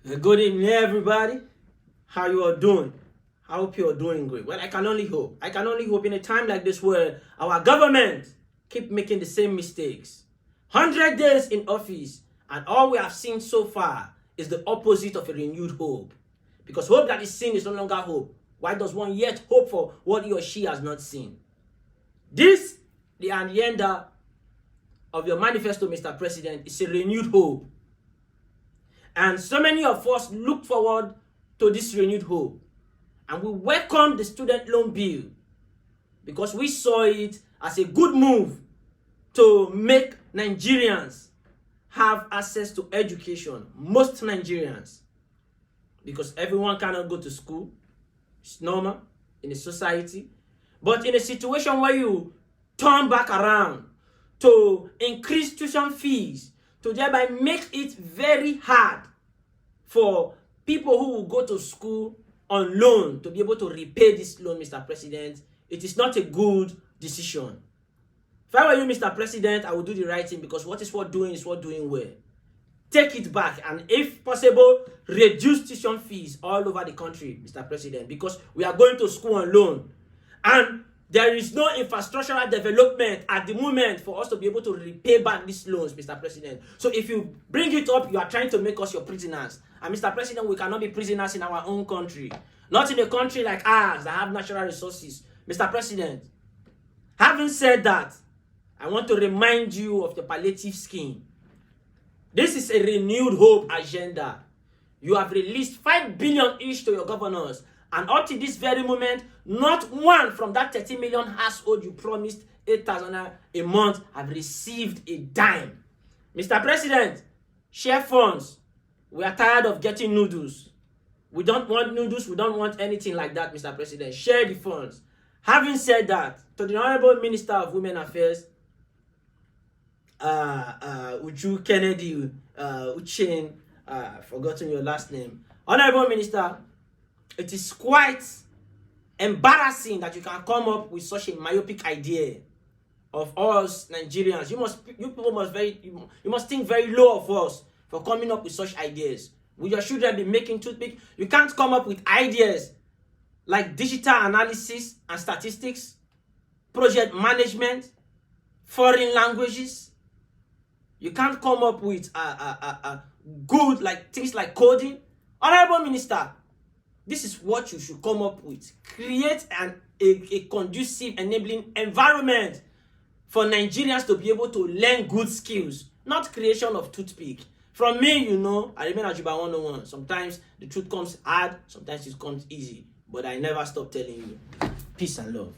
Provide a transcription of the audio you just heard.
Good evening, everybody. How you all doing? I hope you are doing great. Well, I can only hope. I can only hope in a time like this where our government keep making the same mistakes. 100 days in office, and all we have seen so far is the opposite of a renewed hope. Because hope that is seen is no longer hope. Why does one yet hope for what he or she has not seen? This, the agenda of your manifesto, Mr. President, is a renewed hope. And so many of us look forward to this renewed hope. And we welcome the student loan bill because we saw it as a good move to make Nigerians have access to education. Most Nigerians. Because everyone cannot go to school. It's normal in a society. But in a situation where you turn back around to increase tuition fees, to thereby make it very hard for people who will go to school on loan to be able to repay this loan, Mr. President, it is not a good decision. If I were you, Mr. President, I would do the right thing because what is worth doing is worth doing well. Take it back and, if possible, reduce tuition fees all over the country, Mr. President, because we are going to school on loan. And there is no infrastructural development at the moment for us to be able to repay back these loans, Mr. President. So if you bring it up, you are trying to make us your prisoners. And Mr. President, we cannot be prisoners in our own country. Not in a country like ours that have natural resources. Mr. President, having said that, I want to remind you of the palliative scheme. This is a renewed hope agenda. You have released 5 billion each to your governors. And up to this very moment, not one from that 30 million household you promised 8,000 a month have received a dime. Mr. President, share funds. We are tired of getting noodles. We don't want noodles. We don't want anything like that, Mr. President. Share the funds. Having said that, to the Honorable Minister of Women Affairs, Uju Kennedy, Uchin, I've forgotten your last name. Honorable Minister, it is quite embarrassing that you can come up with such a myopic idea of us Nigerians. You must think very low of us for coming up with such ideas. Will your children be making toothpick? You can't come up with ideas like digital analysis and statistics, project management, foreign languages. You can't come up with good like things like coding. Honorable Minister, this is what you should come up with. Create a conducive, enabling environment for Nigerians to be able to learn good skills, not creation of toothpick. From me, you know, I remain Ajuba 101. Sometimes the truth comes hard, sometimes it comes easy. But I never stop telling you. Peace and love.